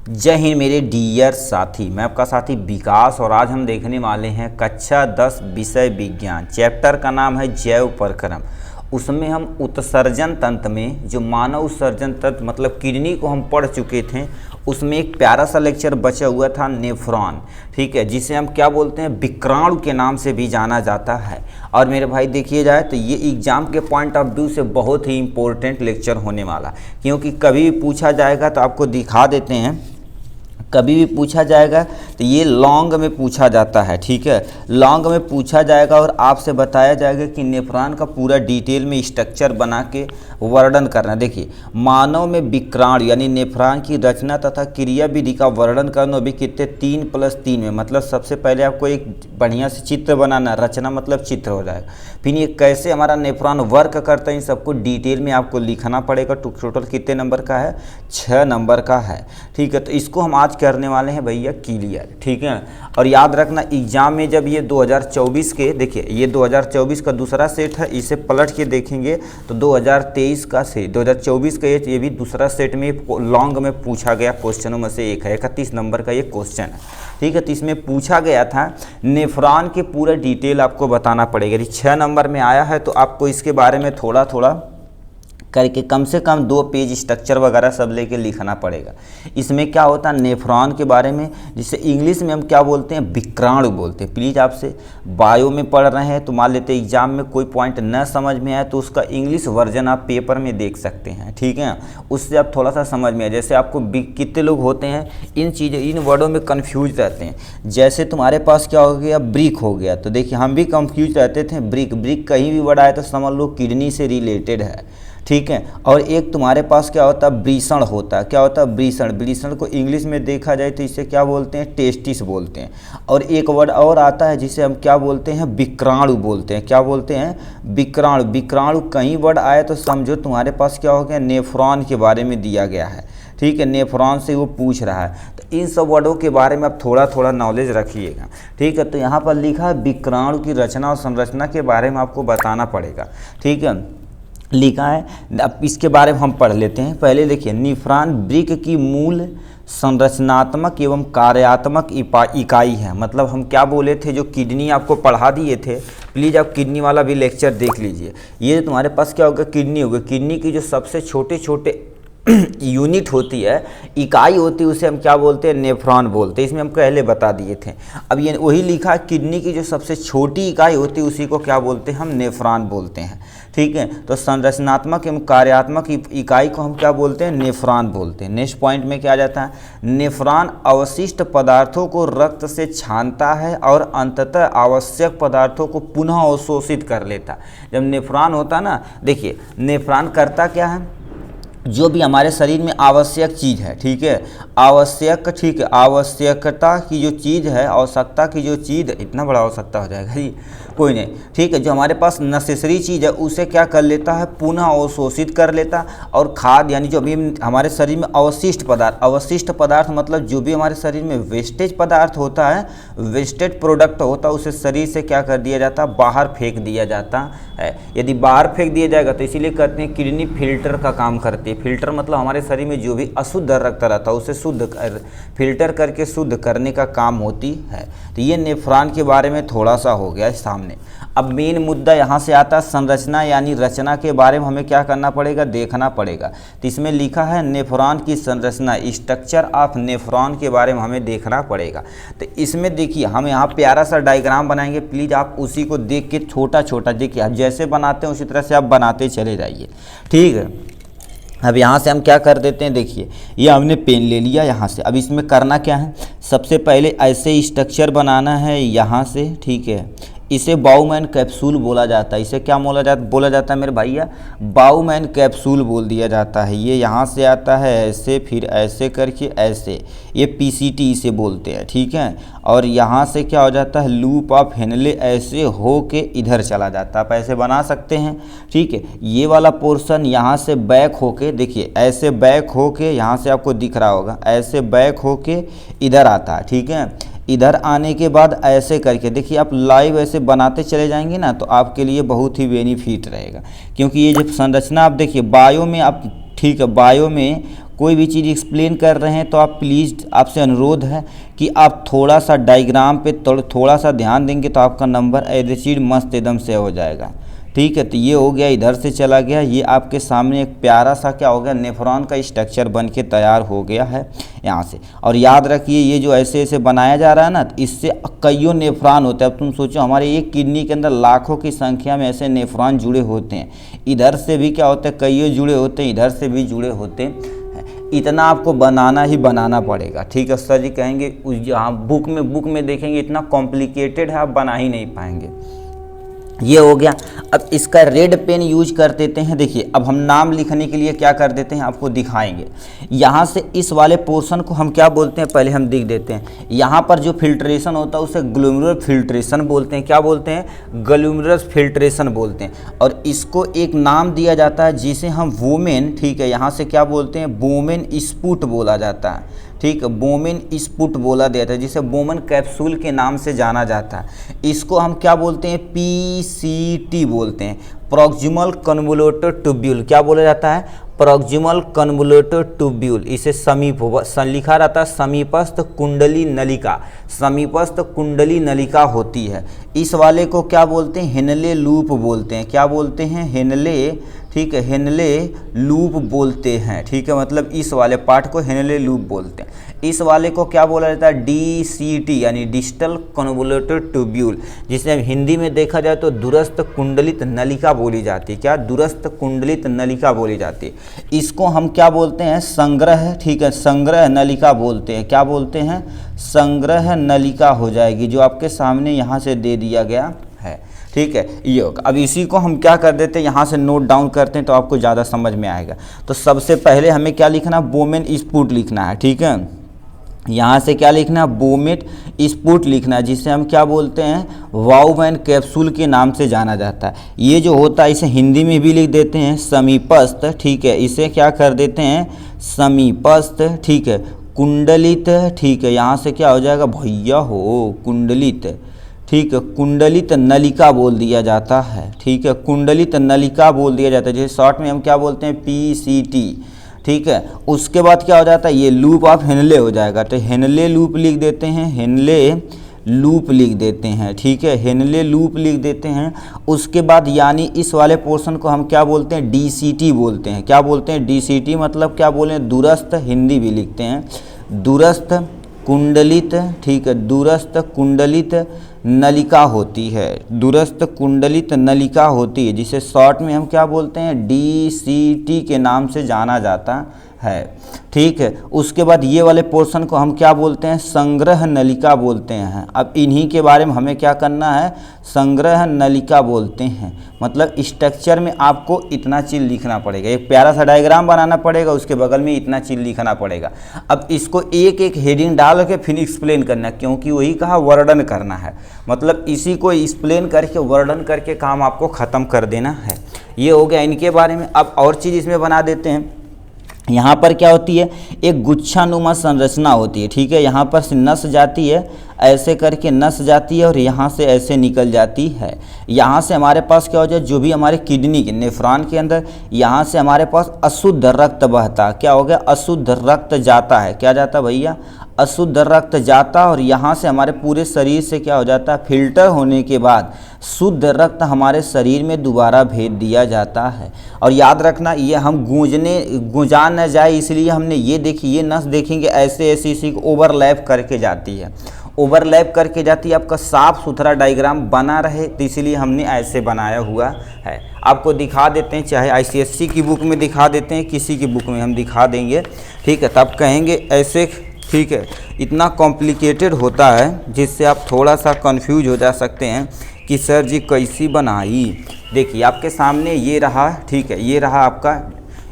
जय हिंद मेरे डियर साथी, मैं आपका साथी विकास और आज हम देखने वाले हैं कक्षा 10 विषय विज्ञान। चैप्टर का नाम है जैव प्रक्रम। उसमें हम उत्सर्जन तंत्र में जो मानव उत्सर्जन तंत्र मतलब किडनी को हम पढ़ चुके थे, उसमें एक प्यारा सा लेक्चर बचा हुआ था नेफ्रॉन, ठीक है, जिसे हम क्या बोलते हैं विक्राणु के नाम से भी जाना जाता है। और मेरे भाई देखिए जाए तो ये एग्जाम के पॉइंट ऑफ व्यू से बहुत ही इंपॉर्टेंट लेक्चर होने वाला, क्योंकि कभी भी पूछा जाएगा तो आपको दिखा देते हैं, कभी भी पूछा जाएगा तो ये लॉन्ग में पूछा जाता है, ठीक है, लॉन्ग में पूछा जाएगा और आपसे बताया जाएगा कि नेफ्रॉन का पूरा डिटेल में स्ट्रक्चर बना के वर्णन करना। देखिए मानव में विक्राणु यानी नेफ्रॉन की रचना तथा क्रिया विधि का वर्णन करना भी कितने 3+3 में, मतलब सबसे पहले आपको एक बढ़िया से चित्र बनाना, रचना मतलब चित्र हो जाएगा, फिर ये कैसे हमारा नेफ्रॉन वर्क करता है इन सबको डिटेल में आपको लिखना पड़ेगा। टोटल कितने नंबर का है? 6 नंबर का है, ठीक है। तो इसको हम आज करने वाले हैं भैया क्लियर, ठीक है। और याद रखना एग्जाम में जब ये 2024 के, देखिए ये 2024 का दूसरा सेट है, इसे पलट के देखेंगे तो 2023 का सेट, 2024 का ये भी दूसरा सेट में लॉन्ग में पूछा गया क्वेश्चनों में से एक है, 31 नंबर का ये क्वेश्चन है, ठीक है। तो इसमें पूछा गया था नेफ्रॉन के पूरा डिटेल आपको बताना पड़ेगा। यदि 6 नंबर में आया है तो आपको इसके बारे में थोड़ा थोड़ा करके कम से कम 2 पेज स्ट्रक्चर वगैरह सब लेके लिखना पड़ेगा। इसमें क्या होता है नेफ्रॉन के बारे में, जिसे इंग्लिश में हम क्या बोलते हैं विक्राणु बोलते हैं। प्लीज़ आपसे बायो में पढ़ रहे हैं तो मान लेते हैं एग्जाम में कोई पॉइंट न समझ में आए तो उसका इंग्लिश वर्जन आप पेपर में देख सकते हैं, ठीक है, उससे आप थोड़ा सा समझ में आए। जैसे आपको कितने लोग होते हैं इन वर्डों में कन्फ्यूज रहते हैं, जैसे तुम्हारे पास क्या हो गया ब्रिक हो गया, तो देखिए हम भी कन्फ्यूज रहते थे, ब्रिक कहीं भी वर्ड आए तो समझ लो किडनी से रिलेटेड है, ठीक है। और एक तुम्हारे पास क्या होता है वृषण होता है, क्या होता है वृषण को इंग्लिश में देखा जाए तो इसे क्या बोलते हैं टेस्टिस बोलते हैं। और एक वर्ड और आता है जिसे हम क्या बोलते हैं विक्राणु बोलते हैं, क्या बोलते हैं विक्राणु कहीं वर्ड आए तो समझो तुम्हारे पास क्या हो गया नेफ्रॉन के बारे में दिया गया है, ठीक है, नेफ्रॉन से वो पूछ रहा है। तो इन सब वर्डों के बारे में आप थोड़ा थोड़ा नॉलेज रखिएगा, ठीक है। तो यहाँ पर लिखा है विक्राणु की रचना और संरचना के बारे में आपको बताना पड़ेगा, ठीक है, लिखा है। अब इसके बारे में हम पढ़ लेते हैं। पहले देखिए नेफ्रॉन ब्रिक की मूल संरचनात्मक एवं कार्यात्मक इकाई है। मतलब हम क्या बोले थे, जो किडनी आपको पढ़ा दिए थे, प्लीज़ आप किडनी वाला भी लेक्चर देख लीजिए। ये तुम्हारे पास क्या होगा किडनी होगा, किडनी की जो सबसे छोटे छोटे यूनिट होती है, इकाई होती है, उसे हम क्या बोलते हैं नेफ्रॉन बोलते हैं। इसमें हम पहले बता दिए थे। अब ये वही लिखा किडनी की जो सबसे छोटी इकाई होती है उसी को क्या बोलते हैं हम नेफ्रॉन बोलते हैं, ठीक है। तो संरचनात्मक एवं कार्यात्मक इकाई को हम क्या बोलते हैं नेफ्रॉन बोलते हैं। नेक्स्ट पॉइंट में क्या आ जाता है, नेफ्रॉन अवशिष्ट पदार्थों को रक्त से छानता है और अंततः आवश्यक पदार्थों को पुनः अवशोषित कर लेता है। जब नेफ्रॉन होता ना, देखिए नेफ्रॉन करता क्या है, जो भी हमारे शरीर में आवश्यक चीज़ है, ठीक है, आवश्यकता की जो चीज़ है, आवश्यकता की जो चीज़, इतना बड़ा आवश्यकता हो जाएगा जी, कोई नहीं, ठीक है, जो हमारे पास नेसेसरी चीज़ है उसे क्या कर लेता है पुनः अवशोषित कर लेता। और खाद यानी जो भी हमारे शरीर में अवशिष्ट पदार्थ मतलब जो भी हमारे शरीर में वेस्टेज पदार्थ होता है, वेस्टेज प्रोडक्ट होता है, उसे शरीर से क्या कर दिया जाता है बाहर फेंक दिया जाता है। यदि बाहर फेंक दिया जाएगा तो इसीलिए कहते हैं किडनी फिल्टर का काम करती है। फिल्टर मतलब हमारे शरीर में जो भी अशुद्ध रक्त रहता है उसे फिल्टर करके शुद्ध करने का काम होती है। तो ये नेफ्रॉन के बारे में थोड़ा सा हो गया सामने। अब मेन मुद्दा यहाँ से आता है संरचना यानी रचना के बारे में हमें क्या करना पड़ेगा देखना पड़ेगा। तो इसमें लिखा है नेफ्रॉन की संरचना, स्ट्रक्चर ऑफ नेफ्रॉन के बारे में हमें देखना पड़ेगा। तो इसमें देखिए हम यहाँ प्यारा सा डायग्राम बनाएंगे, प्लीज़ आप उसी को देख के छोटा छोटा देखिए, आप जैसे बनाते हैं उसी तरह से आप बनाते चले जाइए, ठीक है। अब यहाँ से हम क्या कर देते हैं, देखिए ये हमने पेन ले लिया यहाँ से। अब इसमें करना क्या है, सबसे पहले ऐसे स्ट्रक्चर बनाना है यहाँ से, ठीक है। इसे बाउमैन कैप्सूल बोला जाता है। इसे क्या बोला जाता है मेरे भैया, बाउमैन कैप्सूल बोल दिया जाता है। ये यहाँ से आता है ऐसे, फिर ऐसे करके ऐसे, ये पीसीटी इसे बोलते हैं, ठीक है। और यहाँ से क्या हो जाता है लूप ऑफ हेनले ऐसे हो के इधर चला जाता है, आप ऐसे बना सकते हैं, ठीक है। ये वाला पोर्शन यहाँ से बैक होके, देखिए ऐसे बैक होके, यहाँ से आपको दिख रहा होगा ऐसे बैक होके इधर आता है, ठीक है। इधर आने के बाद ऐसे करके देखिए, आप लाइव ऐसे बनाते चले जाएंगे ना तो आपके लिए बहुत ही बेनिफिट रहेगा, क्योंकि ये जब संरचना आप देखिए बायो में आप, ठीक है, बायो में कोई भी चीज़ एक्सप्लेन कर रहे हैं तो आप प्लीज़, आपसे अनुरोध है कि आप थोड़ा सा डायग्राम पे थोड़ा सा ध्यान देंगे तो आपका नंबर एवरेज मस्त एकदम से हो जाएगा। ठीक है, तो ये हो गया, इधर से चला गया, ये आपके सामने एक प्यारा सा क्या हो गया, नेफ्रॉन का स्ट्रक्चर बन के तैयार हो गया है यहाँ से। और याद रखिए ये जो ऐसे ऐसे बनाया जा रहा है ना, तो इससे कईयों नेफ्रॉन होते हैं। अब तुम सोचो हमारे एक किडनी के अंदर लाखों की संख्या में ऐसे नेफ्रॉन जुड़े होते हैं, इधर से भी क्या होता है, कईयों जुड़े होते हैं, इधर से भी जुड़े होते हैं। इतना आपको बनाना ही बनाना पड़ेगा। ठीक है, सर जी कहेंगे यहाँ बुक में देखेंगे इतना कॉम्प्लिकेटेड है, आप बना ही नहीं पाएंगे। ये हो गया। अब इसका रेड पेन यूज कर देते हैं। देखिए अब हम नाम लिखने के लिए क्या कर देते हैं, आपको दिखाएंगे। यहाँ से इस वाले पोर्शन को हम क्या बोलते हैं, पहले हम दिख देते हैं। यहाँ पर जो फिल्ट्रेशन होता है उसे ग्लोमेरुलर फिल्ट्रेशन बोलते हैं। क्या बोलते हैं, ग्लोमेरुलर फिल्ट्रेशन बोलते हैं। और इसको एक नाम दिया जाता है जिसे हम वोमेन, ठीक है, यहाँ से क्या बोलते हैं, बोमेन स्पूट बोला जाता है। ठीक है, बोमेन स्पूट बोला जाता है, जिसे बोमेन कैप्सूल के नाम से जाना जाता है। इसको हम क्या बोलते हैं, PCT बोलते हैं, प्रॉक्सिमल कन्वोल्यूटर ट्यूब्यूल। क्या बोला जाता है, प्रॉक्सिमल कन्वोल्यूटर ट्यूब्यूल। इसे समीप लिखा रहता है समीपस्थ कुंडली नलिका, समीपस्थ कुंडली नलिका होती है। इस वाले को क्या बोलते हैं, हेनले लूप बोलते हैं। क्या बोलते हैं, हेनले, ठीक है, हेनले लूप बोलते हैं। ठीक है, मतलब इस वाले पार्ट को हेनले लूप बोलते हैं। इस वाले को क्या बोला जाता है, DCT यानी डिस्टल कन्वोल्यूटर ट्यूब्यूल, जिसे हिंदी में देखा जाए तो दूरस्थ कुंडलित नलिका बोली जाती है। क्या, दूरस्थ कुंडलित नलिका बोली जाती है। इसको हम क्या बोलते हैं, संग्रह, ठीक है, संग्रह नलिका बोलते हैं। क्या बोलते हैं, संग्रह नलिका हो जाएगी, जो आपके सामने यहाँ से दे दिया गया है। ठीक है, ये होगा। अब इसी को हम क्या कर देते हैं, यहाँ से नोट डाउन करते हैं तो आपको ज़्यादा समझ में आएगा। तो सबसे पहले हमें क्या लिखना, बोमेन स्पूट लिखना है। ठीक है, यहाँ से क्या लिखना है, बोमेट स्पूट लिखना है, जिसे हम क्या बोलते हैं, वाउमैन कैप्सूल के नाम से जाना जाता है। ये जो होता है इसे हिंदी में भी लिख देते हैं समीपस्थ। ठीक है, इसे क्या कर देते हैं, समीपस्थ, ठीक है, कुंडलित। ठीक है, यहाँ से क्या हो जाएगा भैया हो, कुंडलित, ठीक है, कुंडलित नलिका बोल दिया जाता है। ठीक है, कुंडलित नलिका बोल दिया जाता है, जैसे शॉर्ट में हम क्या बोलते हैं, PCT। ठीक है, उसके बाद क्या हो जाता है, ये लूप ऑफ हेनले हो जाएगा, तो हेनले लूप लिख देते हैं, हेनले लूप लिख देते हैं। ठीक है, हेनले लूप लिख देते हैं। उसके बाद यानी इस वाले पोर्शन को हम क्या बोलते हैं, DCT बोलते हैं। क्या बोलते हैं, DCT मतलब क्या बोले, दूरस्थ, हिंदी भी लिखते हैं, दूरस्थ कुंडलित। ठीक है, दूरस्थ कुंडलित नलिका होती है, दूरस्थ कुंडलित नलिका होती है, जिसे शॉर्ट में हम क्या बोलते हैं, DCT के नाम से जाना जाता है। ठीक है, उसके बाद ये वाले पोर्शन को हम क्या बोलते हैं, संग्रह नलिका बोलते हैं। अब इन्हीं के बारे में हमें क्या करना है, संग्रह नलिका बोलते हैं। मतलब स्ट्रक्चर में आपको इतना चीज़ लिखना पड़ेगा, एक प्यारा सा डायग्राम बनाना पड़ेगा, उसके बगल में इतना चीज़ लिखना पड़ेगा। अब इसको एक एक हेडिंग डाल के फिर एक्सप्लेन करना, क्योंकि वही कहा वर्णन करना है। मतलब इसी को एक्सप्लेन करके वर्णन करके काम आपको ख़त्म कर देना है। ये हो गया इनके बारे में। अब और चीज़ इसमें बना देते हैं। यहाँ पर क्या होती है, एक गुच्छानुमा संरचना होती है। ठीक है, यहाँ पर से नस जाती है, ऐसे करके नस जाती है और यहाँ से ऐसे निकल जाती है। यहाँ से हमारे पास क्या हो जाए, जो भी हमारे किडनी के नेफ्रॉन के अंदर, यहाँ से हमारे पास अशुद्ध रक्त बहता। क्या हो गया, अशुद्ध रक्त जाता है। क्या जाता भैया, अशुद्ध रक्त जाता, और यहाँ से हमारे पूरे शरीर से क्या हो जाता है, फिल्टर होने के बाद शुद्ध रक्त हमारे शरीर में दोबारा भेज दिया जाता है। और याद रखना, ये हम गुंजा न जाए इसलिए हमने ये देखी, ये नस देखेंगे ऐसे ऐसे इसी को ओवरलैप करके जाती है, ओवरलैप करके जाती है। आपका साफ सुथरा डायग्राम बना रहे तो इसलिए हमने ऐसे बनाया हुआ है। आपको दिखा देते हैं, चाहे ICSE की बुक में दिखा देते हैं, किसी की बुक में हम दिखा देंगे। ठीक है, तब कहेंगे ऐसे। ठीक है, इतना कॉम्प्लिकेटेड होता है जिससे आप थोड़ा सा कंफ्यूज हो जा सकते हैं कि सर जी कैसी बनाई। देखिए आपके सामने ये रहा। ठीक है, ये रहा आपका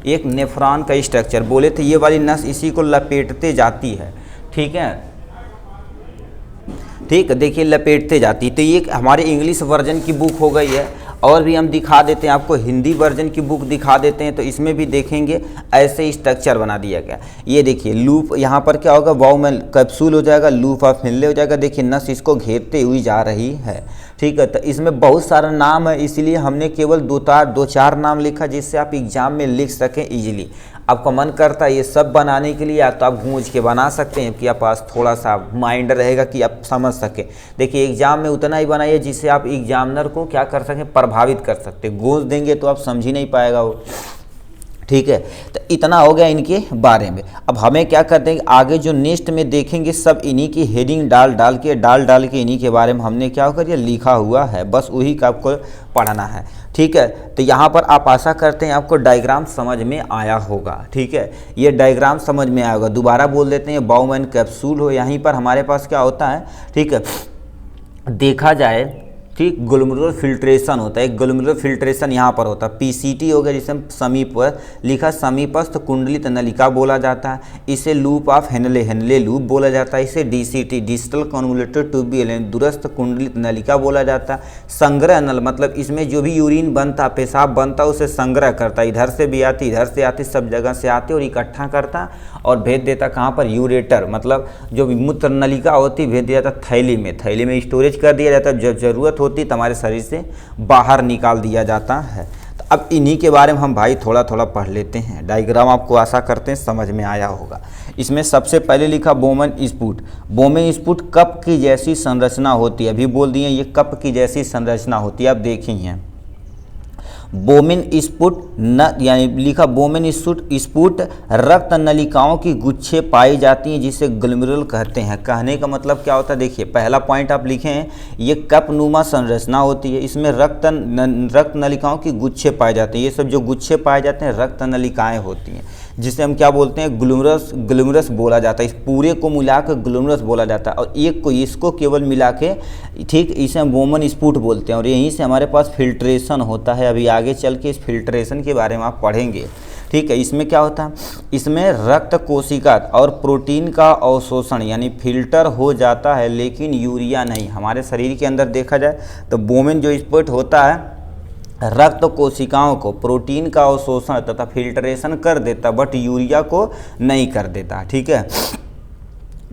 एक नेफ्रॉन का स्ट्रक्चर। बोले थे ये वाली नस इसी को लपेटते जाती है। ठीक है, ठीक है, देखिए लपेटते जाती। तो ये हमारे इंग्लिश वर्जन की बुक हो गई है। और भी हम दिखा देते हैं आपको, हिंदी वर्जन की बुक दिखा देते हैं, तो इसमें भी देखेंगे ऐसे स्ट्रक्चर बना दिया गया। ये देखिए लूप, यहाँ पर क्या होगा, वाउमैन कैप्सूल हो जाएगा, लूप ऑफ हेनले हो जाएगा। देखिए नस इसको घेरते हुई जा रही है। ठीक है, तो इसमें बहुत सारा नाम है, इसलिए हमने केवल दो चार नाम लिखा जिससे आप एग्जाम में लिख सकें इजीली। आपका मन करता है ये सब बनाने के लिए, या तो आप गूंज के बना सकते हैं कि आपके पास थोड़ा सा माइंड रहेगा कि आप समझ सकें। देखिए एग्जाम में उतना ही बनाइए जिससे आप एग्जामिनर को क्या कर सकें, प्रभावित कर सकते। गूंज देंगे तो आप समझ ही नहीं पाएगा वो, ठीक है। तो इतना हो गया इनके बारे में। अब हमें क्या करते हैं, आगे जो नेक्स्ट में देखेंगे सब इन्हीं की हेडिंग डाल डाल के इन्हीं के बारे में हमने क्या होकर ये लिखा हुआ है, बस वही का आपको पढ़ना है, ठीक है। तो यहाँ पर आप आशा करते हैं आपको डायग्राम समझ में आया होगा, ठीक है। ये डायग्राम समझ में आया होगा। दोबारा बोल देते हैं, बाउमैन कैप्सूल हो, यहीं पर हमारे पास क्या होता है, ठीक है, देखा जाए ठीक, ग्लोमेरुलर फिल्ट्रेशन होता है। एक ग्लोमेरुलर फिल्ट्रेशन यहाँ पर होता है। पीसीटी हो गया, जिसे समीप लिखा समीपस्थ कुंडलित नलिका बोला जाता है। इसे लूप ऑफ हेनले लूप बोला जाता है। इसे डीसीटी डिजिटल कन्वोल्यूटेड ट्यूब्यूल दूरस्थ कुंडलित नलिका बोला जाता है। संग्रह नल मतलब इसमें जो भी यूरिन बनता, पेशाब बनता, उसे संग्रह करता, इधर से भी आती, इधर से आती, सब जगह से आती और इकट्ठा करता और भेज देता कहाँ पर, यूरेटर मतलब जो मूत्र नलिका होती, भेज दिया जाता थैली में। थैली में स्टोरेज कर दिया जाता, जब जरूरत होती तो हमारे शरीर से बाहर निकाल दिया जाता है। तो अब इन्हीं के बारे में हम भाई थोड़ा थोड़ा पढ़ लेते हैं। डायग्राम आपको आशा करते हैं समझ में आया होगा। इसमें सबसे पहले लिखा बोमेन स्पूट। बोमेन स्पूट कप की जैसी संरचना होती है। अभी बोल दिए ये कप की जैसी संरचना होती है, आप देखेंगे। बोमेन स्पूट न यानी लिखा बोमेन स्पूट रक्त नलिकाओं की गुच्छे पाई जाती हैं, जिसे ग्लोमेरुल कहते हैं। कहने का मतलब क्या होता है, देखिए पहला पॉइंट आप लिखे हैं, ये कप नुमा संरचना होती है, इसमें रक्त नलिकाओं की गुच्छे पाए जाते हैं। ये सब जो गुच्छे पाए जाते हैं रक्त नलिकाएं होती हैं, जिसे हम क्या बोलते हैं, ग्लोमेरुलस बोला जाता है। इस पूरे को मिला कर ग्लोमेरुलस बोला जाता है और एक को इसको केवल मिला के, ठीक, इसे हम बोमेन स्पूट बोलते हैं। और यहीं से हमारे पास फिल्ट्रेशन होता है। अभी आगे चल के इस फिल्ट्रेशन के बारे में आप पढ़ेंगे, ठीक है। इसमें क्या होता है, इसमें रक्त कोशिका और प्रोटीन का अवशोषण यानी फिल्टर हो जाता है, लेकिन यूरिया नहीं। हमारे शरीर के अंदर देखा जाए तो बोमेन जो स्पूट होता है रक्त कोशिकाओं को प्रोटीन का अवशोषण तथा फिल्ट्रेशन कर देता, बट यूरिया को नहीं कर देता, ठीक है,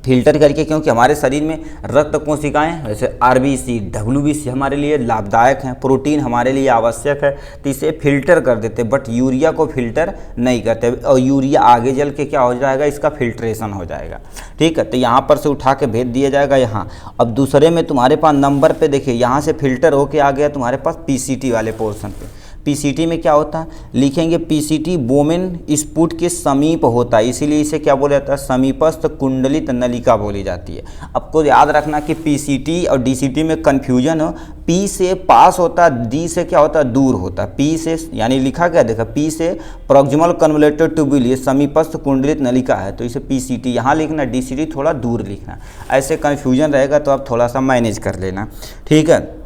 फिल्टर करके। क्योंकि हमारे शरीर में रक्त कोशिकाएं जैसे आरबीसी, डब्ल्यूबीसी हमारे लिए लाभदायक हैं, प्रोटीन हमारे लिए आवश्यक है, तो इसे फिल्टर कर देते, बट यूरिया को फिल्टर नहीं करते। और यूरिया आगे चल के क्या हो जाएगा, इसका फिल्ट्रेशन हो जाएगा, ठीक है। तो यहाँ पर से उठा के भेज दिया जाएगा यहाँ। अब दूसरे में तुम्हारे पास नंबर पे देखिए, यहाँ से फिल्टर होके आ गया तुम्हारे पास पीसीटी वाले पोर्शन पे। पीसीटी में क्या होता है, लिखेंगे पीसीटी बोमेन स्पूट के समीप होता है, इसीलिए इसे क्या बोला जाता है, समीपस्थ कुंडलित नलिका बोली जाती है। आपको याद रखना कि पीसीटी और डीसीटी में कन्फ्यूजन हो। पी से पास होता है, डी से क्या होता है, दूर होता है। पी से यानी लिखा क्या देखा, पी से प्रॉक्सिमल कन्वोल्यूटेड ट्यूब्यूल, ये समीपस्थ कुंडलित नलिका है, तो इसे पीसीटी यहाँ लिखना, डीसीटी थोड़ा दूर लिखना। ऐसे कन्फ्यूजन रहेगा तो आप थोड़ा सा मैनेज कर लेना, ठीक है।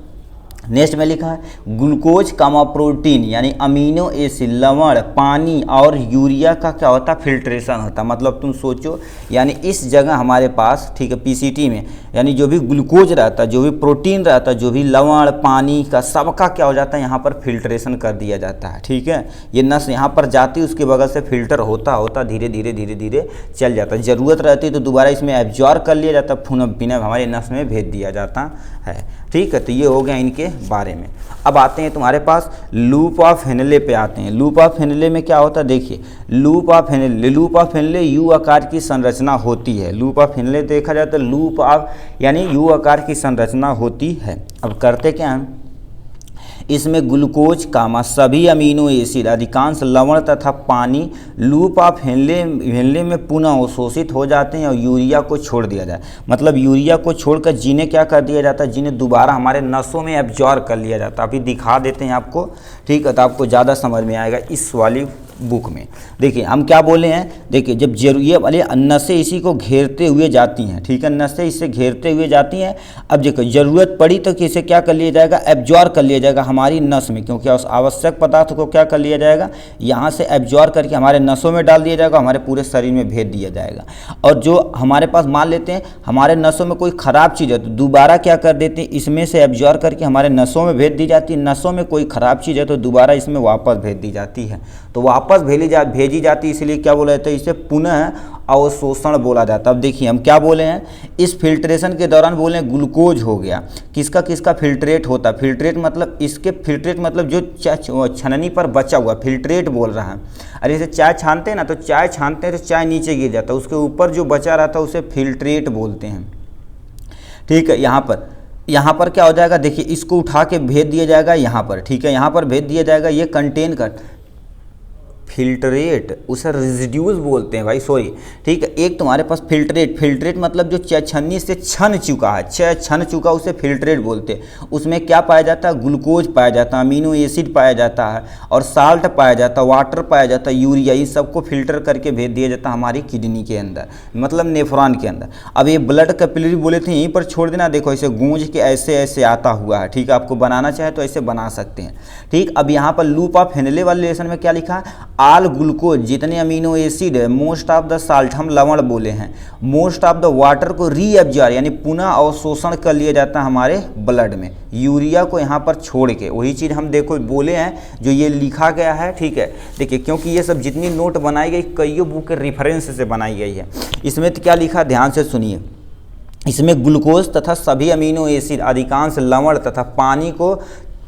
नेक्स्ट में लिखा है ग्लूकोज कामा प्रोटीन यानी अमीनो एसिड, लवण, पानी और यूरिया का क्या होता है, फिल्ट्रेशन होता है। मतलब तुम सोचो, यानी इस जगह हमारे पास, ठीक है, पीसीटी में यानी जो भी ग्लूकोज रहता है, जो भी प्रोटीन रहता है, जो भी लवण, पानी का सबका क्या हो जाता है, यहाँ पर फिल्ट्रेशन कर दिया जाता है, ठीक है। ये नस यहाँ पर जाती है, उसके बगल से फिल्टर होता होता धीरे धीरे चल जाता है। ज़रूरत रहती है तो दोबारा इसमें एब्जॉर्ब कर लिया जाता है, पुनः बिना हमारे नस में भेज दिया जाता है, ठीक है। तो ये हो गया इनके बारे में। अब आते हैं तुम्हारे पास लूप ऑफ हेनले पे आते हैं। लूप ऑफ हेनले में क्या होता है, देखिए लूप ऑफ हेनले यू आकार की संरचना होती है। लूप ऑफ हेनले देखा जाए तो लूप ऑफ यानी यू आकार की संरचना होती है। अब करते क्या हैं, इसमें ग्लूकोज कामा सभी अमीनो एसिड, अधिकांश लवण तथा पानी लूप ऑफ हेनले में पुनः अवशोषित हो जाते हैं और यूरिया को छोड़ दिया जाए। मतलब यूरिया को छोड़कर जिन्हें क्या कर दिया जाता है, जिन्हें दोबारा हमारे नसों में एब्जॉर्ब कर लिया जाता है। अभी दिखा देते हैं आपको, ठीक है, तो आपको ज़्यादा समझ में आएगा इस वाली बुक में। देखिए हम क्या बोले हैं, देखिए जब ये वाले नसें इसी को घेरते हुए जाती हैं, ठीक है, नसें इसे घेरते हुए जाती हैं। अब देखो ज़रूरत पड़ी तो इसे क्या कर लिया जाएगा, एब्जॉर्ब कर लिया जाएगा हमारी नस में, क्योंकि उस आवश्यक पदार्थ को क्या कर लिया जाएगा, यहाँ से एब्जॉर्ब करके हमारे नसों में डाल दिया जाएगा, हमारे पूरे शरीर में भेज दिया जाएगा। और जो हमारे पास मान लेते हैं हमारे नसों में कोई ख़राब चीज़ है तो दोबारा क्या कर देते हैं, इसमें से एब्जॉर्ब करके हमारे नसों में भेज दी जाती है। नसों में कोई ख़राब चीज़ है तो दोबारा इसमें वापस भेज दी जाती है। तो वापस वापस भेजी जाती, इसलिए क्या बोला जाता है, इसे पुनः अवशोषण बोला जाता है। अब देखिए हम क्या बोले हैं, इस फिल्ट्रेशन के दौरान बोले ग्लूकोज हो गया, किसका किसका फिल्ट्रेट होता है, फिल्ट्रेट मतलब इसके फिल्ट्रेट मतलब जो छननी पर बचा हुआ, फिल्ट्रेट बोल रहा है। अरे जैसे चाय छानते हैं ना, तो चाय छानते हैं तो चाय नीचे गिर जाता है, उसके ऊपर जो बचा रहता है उसे फिल्ट्रेट बोलते हैं। ठीक है, यहाँ पर क्या हो जाएगा, देखिए इसको उठा के भेज दिया जाएगा यहाँ पर, ठीक है, यहाँ पर भेज दिया जाएगा, ये कंटेन कर फिल्ट्रेट, उसे रेजिड्यूज बोलते हैं भाई, सॉरी। ठीक है, एक तुम्हारे पास फिल्ट्रेट मतलब जो छन्नी से छन चुका है, छन चुका उसे फिल्ट्रेट बोलते हैं। उसमें क्या पाया जाता है, ग्लूकोज पाया जाता है, अमीनो एसिड पाया जाता है और साल्ट पाया जाता है, वाटर पाया जाता है, यूरिया, इस सबको फिल्टर करके भेज दिया जाता है हमारी किडनी के अंदर, मतलब नेफ्रॉन के अंदर। अब ये ब्लड कैपिलरी बोले थे यहीं पर छोड़ देना, देखो इसे गूंज के ऐसे ऐसे आता हुआ है। ठीक है, आपको बनाना चाहे तो ऐसे बना सकते हैं। ठीक, अब यहाँ पर लूप ऑफ हेनले वाले रिलेशन में क्या लिखा है, आल ग्लूकोज, जितने अमीनो एसिड है, मोस्ट ऑफ द साल्ट, हम लवण बोले हैं, मोस्ट ऑफ द वाटर को रीअब्जॉर्ब यानी पुनः अवशोषण कर लिया जाता है हमारे ब्लड में, यूरिया को यहाँ पर छोड़ के। वही चीज़ हम देखो बोले हैं जो ये लिखा गया है। ठीक है, देखिए क्योंकि ये सब जितनी नोट बनाई गई कईयों बुक के रेफरेंस से बनाई गई है। इसमें तो क्या लिखा, ध्यान से सुनिए, इसमें ग्लूकोज तथा सभी अमीनो एसिड, अधिकांश लवण तथा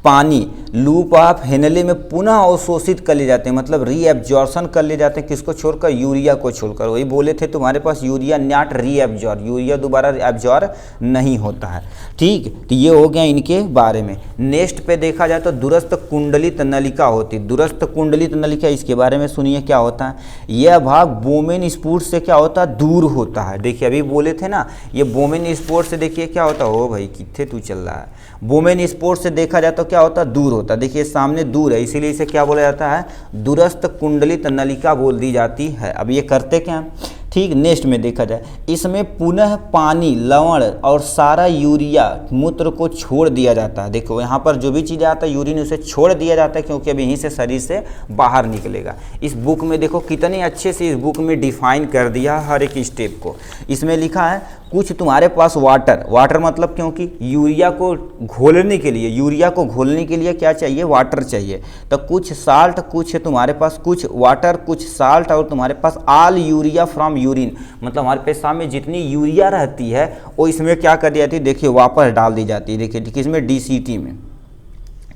पानी लूप ऑफ हेनले में पुनः अवशोषित कर लिए जाते हैं, मतलब रीएब्जॉर्शन कर लिए जाते हैं, किसको छोड़कर, यूरिया को छोड़कर। वही बोले थे तुम्हारे पास यूरिया नॉट रीएब्जॉर्ब, यूरिया दोबारा एब्जॉर्ब नहीं होता है। ठीक, तो ये हो गया इनके बारे में। नेक्स्ट पे देखा जाए तो दूरस्थ कुंडलित नलिका होती, दूरस्थ कुंडलित नलिका, इसके बारे में सुनिए क्या होता है। यह भाग बोमेन स्पोर्ट से क्या होता है, दूर होता है। देखिए अभी बोले थे ना, ये बोमेन स्पोर्ट से देखिए क्या होता है, हो भाई कितने तू चल रहा है, बोमेन स्पोर्ट से देखा जाए तो क्या होता है, दूर होता है। देखिए सामने दूर है, इसीलिए इसे क्या बोला जाता है, दूरस्थ कुंडलित नलिका बोल दी जाती है। अब ये करते क्या, ठीक, नेक्स्ट में देखा जाए, इसमें पुनः पानी, लवण और सारा यूरिया मूत्र को छोड़ दिया जाता है। देखो यहाँ पर जो भी चीज़ आता है यूरिन उसे छोड़ दिया जाता है, क्योंकि अब यहीं से शरीर से बाहर निकलेगा। इस बुक में देखो कितने अच्छे से इस बुक में डिफाइन कर दिया हर एक स्टेप को। इसमें लिखा है कुछ तुम्हारे पास वाटर मतलब क्योंकि यूरिया को घोलने के लिए क्या चाहिए, वाटर चाहिए। तो कुछ साल्ट, कुछ तुम्हारे पास कुछ वाटर, कुछ साल्ट और तुम्हारे पास आल यूरिया फ्रॉम यूरिन, मतलब हमारे पेशाब में जितनी यूरिया रहती है वो इसमें क्या कर दी जाती है, देखिए वापस डाल दी जाती है। देखिए किसमें, डीसीटी में।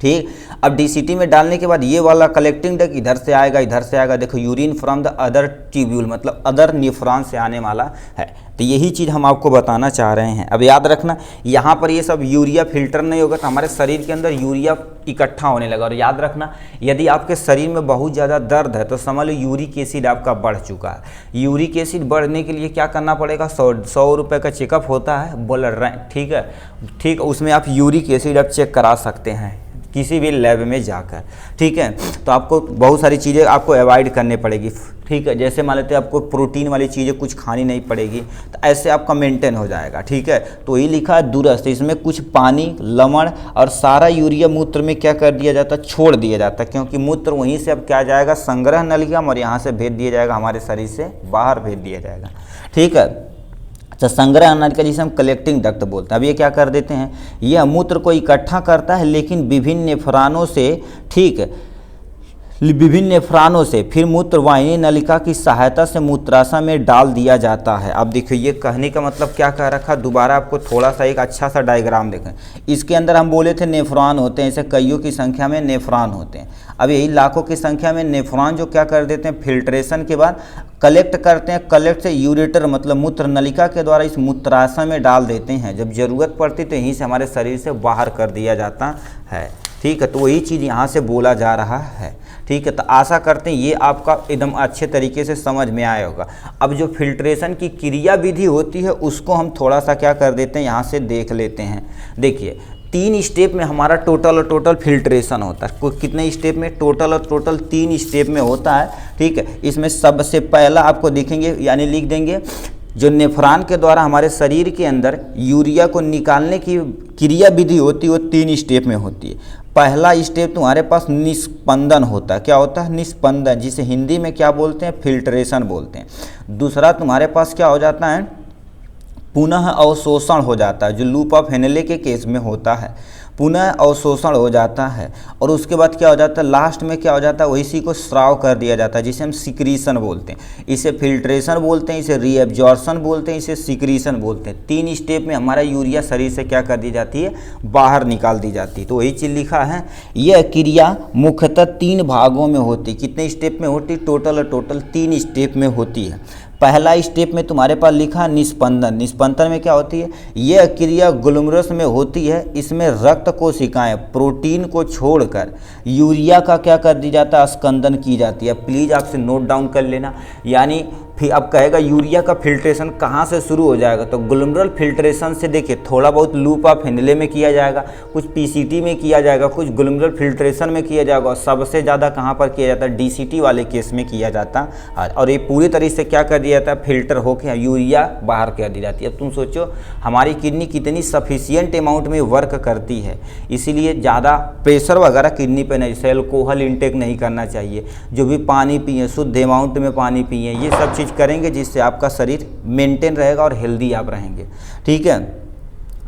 ठीक, अब डीसीटी में डालने के बाद ये वाला कलेक्टिंग डक्ट इधर से आएगा, देखो urine from the other tubule, मतलब अदर नेफ्रॉन से आने वाला है। तो यही चीज़ हम आपको बताना चाह रहे हैं। अब याद रखना, यहाँ पर ये सब यूरिया फिल्टर नहीं होगा तो हमारे शरीर के अंदर यूरिया इकट्ठा होने लगा। और याद रखना, यदि आपके शरीर में बहुत ज़्यादा दर्द है तो समझ लो यूरिक एसिड आपका बढ़ चुका है। यूरिक एसिड बढ़ने के लिए क्या करना पड़ेगा, 100 रुपये का चेकअप होता है ब्लड रैंक, ठीक है, उसमें आप यूरिक एसिड आप चेक करा सकते हैं किसी भी लैब में जाकर। ठीक है, तो आपको बहुत सारी चीज़ें आपको अवॉइड करनी पड़ेगी। ठीक है, जैसे मान लेते हैं आपको प्रोटीन वाली चीज़ें कुछ खानी नहीं पड़ेगी, तो ऐसे आपका मेंटेन हो जाएगा। ठीक है, तो ये लिखा है दूरस्थ, इसमें कुछ पानी, लवण और सारा यूरिया मूत्र में क्या कर दिया जाता है, छोड़ दिया जाता है, क्योंकि मूत्र वहीं से अब क्या जाएगा, संग्रह नलिका में, और यहाँ से भेज दिया जाएगा हमारे शरीर से बाहर भेज दिया जाएगा। ठीक है, तो संग्रह नलिका जिसे हम कलेक्टिंग डक्ट बोलते हैं। अब ये क्या कर देते हैं, यह मूत्र को इकट्ठा करता है, लेकिन विभिन्न नेफ्रॉनों से, ठीक, विभिन्न नेफ्रॉनों से फिर मूत्रवाहिनी नलिका की सहायता से मूत्राशय में डाल दिया जाता है। अब देखिए ये कहने का मतलब क्या कह रखा, दोबारा आपको थोड़ा सा एक अच्छा सा डायग्राम देखें। इसके अंदर हम बोले थे नेफ्रॉन होते हैं, ऐसे कईयों की संख्या में नेफ्रॉन होते हैं। अब यही लाखों की संख्या में नेफ्रॉन जो क्या कर देते हैं, फिल्ट्रेशन के बाद कलेक्ट करते हैं, कलेक्ट से यूरेटर मतलब मूत्र नलिका के द्वारा इस मूत्राशय में डाल देते हैं। जब ज़रूरत पड़ती तो यहीं से हमारे शरीर से बाहर कर दिया जाता है। ठीक है, तो वही चीज़ यहाँ से बोला जा रहा है। ठीक है, तो आशा करते हैं ये आपका एकदम अच्छे तरीके से समझ में आया होगा। अब जो फिल्ट्रेशन की क्रिया विधि होती है उसको हम थोड़ा सा क्या कर देते हैं, यहाँ से देख लेते हैं। देखिए 3 स्टेप में हमारा टोटल फिल्ट्रेशन होता है। कितने स्टेप में, टोटल 3 स्टेप में होता है। ठीक है, इसमें सबसे पहला आपको देखेंगे, यानी लिख देंगे, जो नेफ्रॉन के द्वारा हमारे शरीर के अंदर यूरिया को निकालने की क्रिया विधि होती है वो 3 स्टेप में होती है। पहला स्टेप तुम्हारे पास निस्पंदन होता है। क्या होता है, निस्पंदन, जिसे हिंदी में क्या बोलते हैं, फिल्ट्रेशन बोलते हैं। दूसरा तुम्हारे पास क्या हो जाता है, पुनः अवशोषण हो जाता है, जो लूप ऑफ हेनले के केस में होता है, पुनः अवशोषण हो जाता है। और उसके बाद क्या हो जाता है, लास्ट में क्या हो जाता है, वही को स्राव कर दिया जाता है, जिसे हम सिक्रीशन बोलते हैं। इसे फिल्ट्रेशन बोलते हैं, इसे रीएब्जॉर्प्शन बोलते हैं, इसे सिक्रीशन बोलते हैं। 3 स्टेप में हमारा यूरिया शरीर से क्या कर दी जाती है, बाहर निकाल दी जाती है। तो वही चीज़ लिखा है, यह क्रिया मुख्यतः 3 भागों में होती। कितने स्टेप में होती, टोटल 3 स्टेप में होती है। पहला स्टेप में तुम्हारे पास लिखा निस्पंदन। निस्पंदन में क्या होती है, यह क्रिया ग्लूमरस में होती है। इसमें रक्त कोशिकाएं प्रोटीन को छोड़कर यूरिया का क्या कर दी जाता है, स्कंदन की जाती है। प्लीज़ आपसे नोट डाउन कर लेना। यानी फिर अब कहेगा यूरिया का फिल्ट्रेशन कहाँ से शुरू हो जाएगा, तो ग्लूमरल फिल्ट्रेशन से देखिए थोड़ा बहुत लूप ऑफ हेनले में किया जाएगा, कुछ पीसीटी में किया जाएगा, कुछ ग्लूमरल फिल्ट्रेशन में किया जाएगा, और सबसे ज़्यादा कहाँ पर किया जाता है, डीसीटी वाले केस में किया जाता है। और ये पूरी तरीके से क्या कर दिया जाता है, फिल्टर होकर यूरिया बाहर कर दी जाती है। अब तुम सोचो हमारी किडनी कितनी सफिशियंट अमाउंट में वर्क करती है, इसीलिए ज़्यादा प्रेशर वगैरह किडनी पे नहीं, जैसे अल्कोहल इंटेक नहीं करना चाहिए, जो भी पानी पिए शुद्ध अमाउंट में पानी पिए, ये सब चीज़ करेंगे जिससे आपका शरीर मेंटेन रहेगा और हेल्दी आप रहेंगे। ठीक है,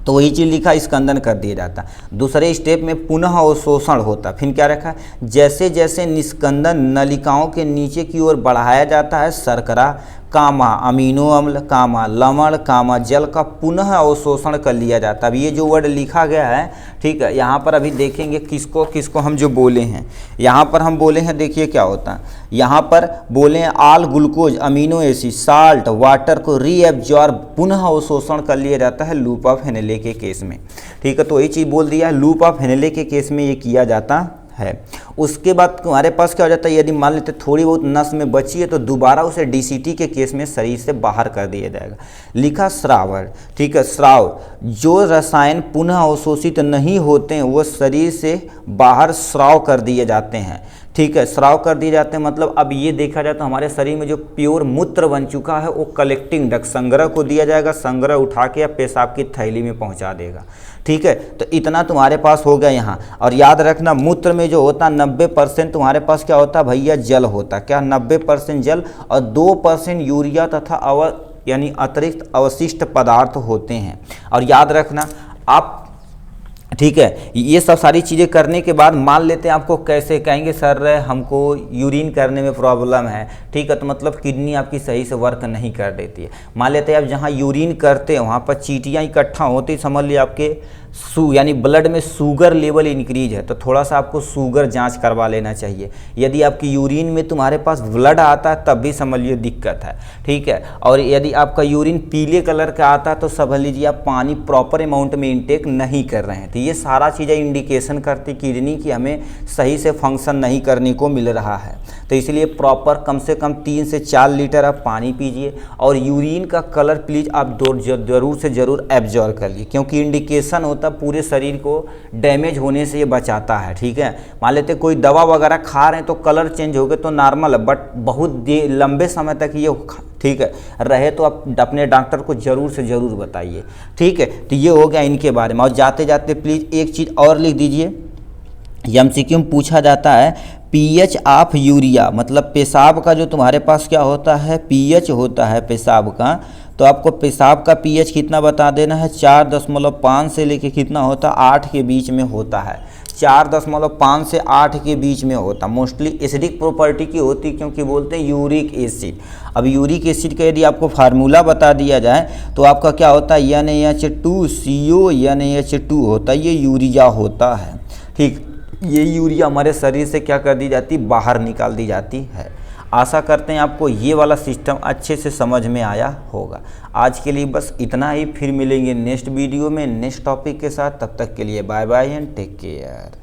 तो वही चीज़ लिखा, स्कंदन कर दिया जाता। दूसरे स्टेप में पुनः अवशोषण होता। फिर क्या रखा है, जैसे जैसे निस्कंदन नलिकाओं के नीचे की ओर बढ़ाया जाता है, शर्करा कामा अमीनो अम्ल कामा लवण कामा जल का पुनः अवशोषण कर लिया जाता है। अब ये जो वर्ड लिखा गया है, ठीक है, यहाँ पर अभी देखेंगे किसको किसको हम जो बोले हैं। यहाँ पर हम बोले हैं, देखिए क्या होता है, यहाँ पर बोले हैं all glucose amino acid salt water को रीएब्जॉर्ब पुनः अवशोषण कर लिया जाता है लूप ऑफ हेनले के केस में। ठीक है, तो ये चीज़ बोल दिया है, लूप ऑफ हेनले के केस में ये किया जाता है। उसके बाद तुम्हारे पास क्या हो जाता है, यदि मान लेते थोड़ी बहुत नस में बची है तो दोबारा उसे डीसीटी के केस में शरीर से बाहर कर दिया जाएगा। लिखा स्रावर। ठीक है, स्राव, जो रसायन पुनः अवशोषित नहीं होते हैं वो शरीर से बाहर स्राव कर दिए जाते हैं। ठीक है, स्राव कर दिए जाते हैं, मतलब अब ये देखा जाए तो हमारे शरीर में जो प्योर मूत्र बन चुका है वो कलेक्टिंग डक्ट संग्रह को दिया जाएगा, संग्रह उठा के या पेशाब की थैली में पहुंचा देगा। ठीक है, तो इतना तुम्हारे पास हो गया यहाँ। और याद रखना, मूत्र में जो होता 90% तुम्हारे पास क्या होता भैया, जल होता। क्या, 90% जल और 2% यूरिया तथा यानी अतिरिक्त अवशिष्ट पदार्थ होते हैं। और याद रखना आप, ठीक है, ये सब सारी चीज़ें करने के बाद मान लेते हैं आपको कैसे कहेंगे, सर हमको यूरिन करने में प्रॉब्लम है। ठीक है, तो मतलब किडनी आपकी सही से वर्क नहीं कर देती है। मान लेते हैं आप जहाँ यूरिन करते हैं वहाँ पर चींटियाँ इकट्ठा होती, समझ लिया आपके यानी ब्लड में शुगर लेवल इंक्रीज है, तो थोड़ा सा आपको शुगर जांच करवा लेना चाहिए। यदि आपकी यूरिन में तुम्हारे पास ब्लड आता है तब भी समझ लीजिए दिक्कत है। ठीक है, और यदि आपका यूरिन पीले कलर का आता है तो समझ लीजिए आप पानी प्रॉपर अमाउंट में इंटेक नहीं कर रहे हैं। तो ये सारा चीज़ें इंडिकेशन करती किडनी की हमें सही से फंक्शन नहीं करने को मिल रहा है। तो इसलिए प्रॉपर कम से कम 3 से 4 लीटर आप पानी पीजिए, और यूरिन का कलर प्लीज़ आप ज़रूर से ज़रूर एब्जॉर्ब कर लिए, क्योंकि इंडिकेशन होता पूरे शरीर को डैमेज होने से ये बचाता है। ठीक है, मान लेते कोई दवा वगैरह खा रहे हैं तो कलर चेंज हो गए तो नॉर्मल है, बट बहुत लंबे समय तक ये ठीक है रहे तो आप अपने डॉक्टर को ज़रूर से ज़रूर बताइए। ठीक है, तो ये हो गया इनके बारे में। और जाते जाते प्लीज़ एक चीज़ और लिख दीजिए, एमसीक्यू में पूछा जाता है पीएच ऑफ यूरिया, मतलब पेशाब का जो तुम्हारे पास क्या होता है, पीएच होता है पेशाब का, तो आपको पेशाब का पीएच कितना बता देना है, 4.5 से लेके कितना होता है, 8 के बीच में होता है। 4.5 से 8 के बीच में होता। मोस्टली एसिडिक प्रॉपर्टी की होती, क्योंकि बोलते हैं यूरिक एसिड। अब यूरिक एसिड का यदि आपको फार्मूला बता दिया जाए तो आपका क्या होता है, NaH2CO NaH2 होता है, ये यूरिया होता है। ठीक, ये यूरिया हमारे शरीर से क्या कर दी जाती, बाहर निकाल दी जाती है। आशा करते हैं आपको ये वाला सिस्टम अच्छे से समझ में आया होगा। आज के लिए बस इतना ही, फिर मिलेंगे नेक्स्ट वीडियो में नेक्स्ट टॉपिक के साथ। तब तक के लिए bye bye and take care.